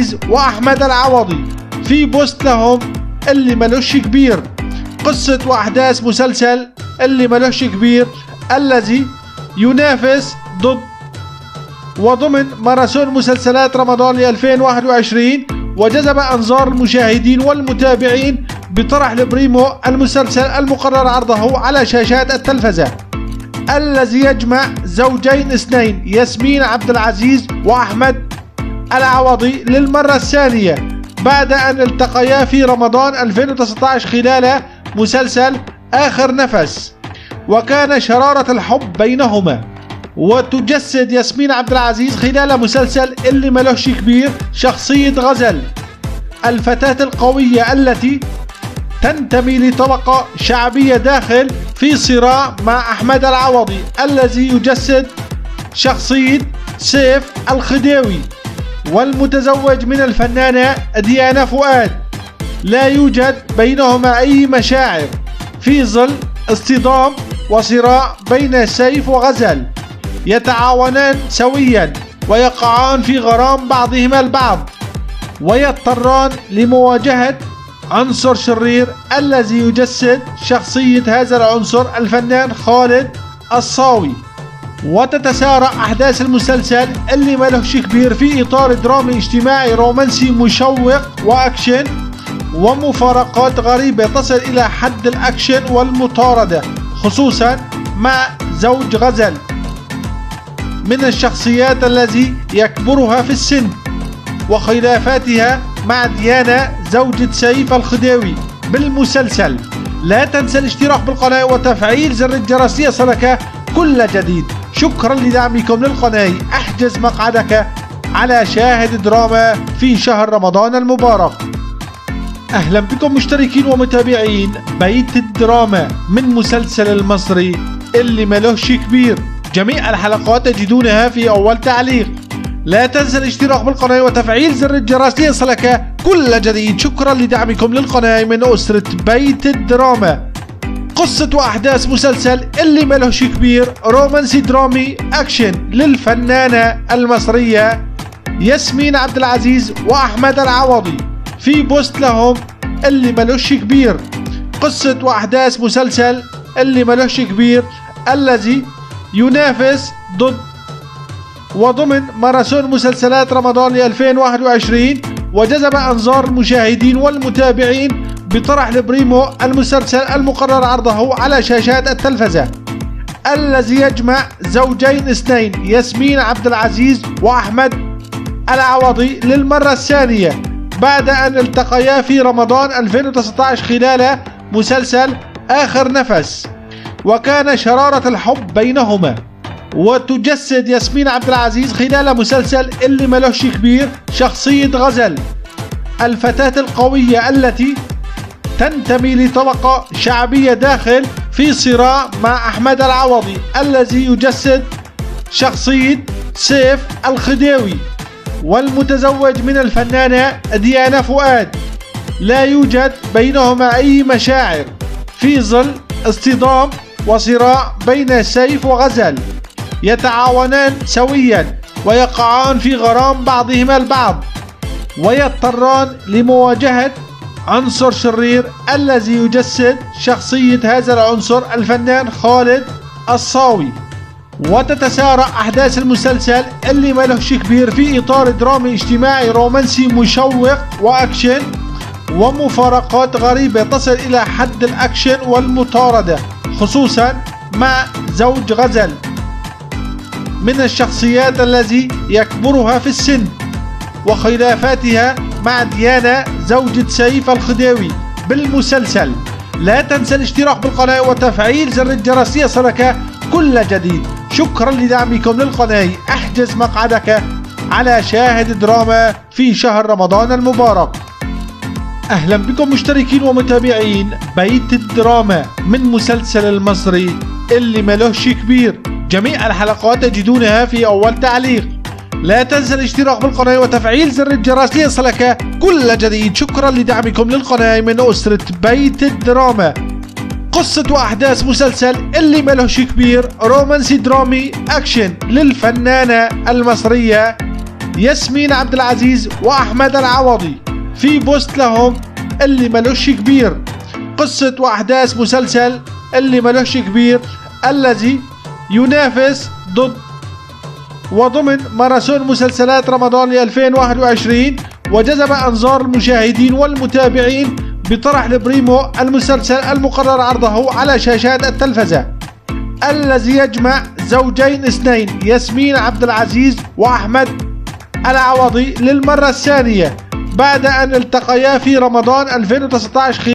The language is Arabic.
العزيز وأحمد العوضي في بوست لهم اللي ملوش كبير. قصة وأحداث مسلسل اللي ملوش كبير الذي ينافس ضد وضمن ماراثون مسلسلات رمضان ل 2021 وجذب أنظار المشاهدين والمتابعين بطرح البريمو المسلسل المقرر عرضه على شاشات التلفزة الذي يجمع زوجين اثنين ياسمين عبد العزيز وأحمد العوضي للمرة الثانية بعد أن التقيا في رمضان 2019 خلال مسلسل آخر نفس، وكان شرارة الحب بينهما. وتجسد ياسمين عبد العزيز خلال مسلسل اللي ملوش كبير شخصية غزل، الفتاة القوية التي تنتمي لطبقة شعبية داخل في صراع مع أحمد العوضي الذي يجسد شخصية سيف الخديوي والمتزوج من الفنانة ديانا فؤاد. لا يوجد بينهما أي مشاعر في ظل اصطدام وصراع بين سيف وغزل، يتعاونان سويا ويقعان في غرام بعضهما البعض ويضطران لمواجهة عنصر شرير الذي يجسد شخصية هذا العنصر الفنان خالد الصاوي. وتتسارع أحداث المسلسل اللي ملوش كبير في إطار درامي اجتماعي رومانسي مشوق وأكشن ومفارقات غريبة تصل إلى حد الأكشن والمطاردة، خصوصا مع زوج غزل من الشخصيات التي يكبرها في السن، وخلافاتها مع ديانا زوجة سيف الخديوي بالمسلسل. لا تنسى الاشتراك بالقناة وتفعيل زر الجرس ليصلك كل جديد. شكرا لدعمكم للقناة. احجز مقعدك على شاهد دراما في شهر رمضان المبارك. اهلا بكم مشتركين ومتابعين بيت الدراما من مسلسل المصري اللي ملوش كبير. جميع الحلقات تجدونها في اول تعليق. لا تنسى الاشتراك بالقناة وتفعيل زر الجرس ليصلك كل جديد. شكرا لدعمكم للقناة من أسرة بيت الدراما. قصة وأحداث مسلسل اللي ملوش كبير رومانسي درامي أكشن للفنانة المصرية ياسمين عبد العزيز وأحمد العوضي في بوست لهم اللي ملوش كبير. قصة وأحداث مسلسل اللي ملوش كبير الذي ينافس ضد وضمن ماراثون مسلسلات رمضان ل 2021 وجذب أنظار المشاهدين والمتابعين بطرح البريمو المسلسل المقرر عرضه على شاشات التلفزة الذي يجمع زوجين اثنين ياسمين عبد العزيز وأحمد العوضي للمرة الثانية بعد أن التقيا في رمضان 2019 خلال مسلسل آخر نفس، وكان شرارة الحب بينهما. وتجسد ياسمين عبد العزيز خلال مسلسل اللي ملوش كبير شخصية غزل، الفتاة القوية التي تنتمي لطبقة شعبية داخل في صراع مع أحمد العوضي الذي يجسد شخصية سيف الخديوي والمتزوج من الفنانة ديانا فؤاد. لا يوجد بينهما أي مشاعر في ظل اصطدام وصراع بين سيف وغزل، يتعاونان سويا ويقعان في غرام بعضهما البعض ويضطران لمواجهة عنصر شرير الذي يجسد شخصية هذا العنصر الفنان خالد الصاوي. وتتسارع أحداث المسلسل اللي ملوش كبير في إطار درامي اجتماعي رومانسي مشوق وأكشن ومفارقات غريبة تصل إلى حد الأكشن والمطاردة، خصوصا مع زوج غزل من الشخصيات التي يكبرها في السن، وخلافاتها مع ديانا زوجة سيف الخديوي بالمسلسل. لا تنسى الاشتراك بالقناة وتفعيل زر الجرس ليصلك كل جديد. شكرا لدعمكم للقناة. احجز مقعدك على شاهد دراما في شهر رمضان المبارك. اهلا بكم مشتركين ومتابعين بيت الدراما من مسلسل المصري اللي ملوش كبير. جميع الحلقات تجدونها في اول تعليق. لا تنسى الاشتراك بالقناة وتفعيل زر الجرس ليصلك كل جديد. شكرا لدعمكم للقناة من أسرة بيت الدراما. قصة وأحداث مسلسل اللي ملوش كبير رومانسي درامي أكشن للفنانة المصرية ياسمين عبد العزيز وأحمد العوضي في بوست لهم اللي ملوش كبير، قصة وأحداث مسلسل اللي ملوش كبير الذي ينافس وضمن ماراثون مسلسلات رمضان ل 2021، وجذب أنظار المشاهدين والمتابعين بطرح البريمو، المسلسل المقرر عرضه على شاشات التلفزة الذي يجمع زوجين اثنين ياسمين عبد العزيز وأحمد العوضي للمرة الثانية بعد أن التقيا في رمضان 2019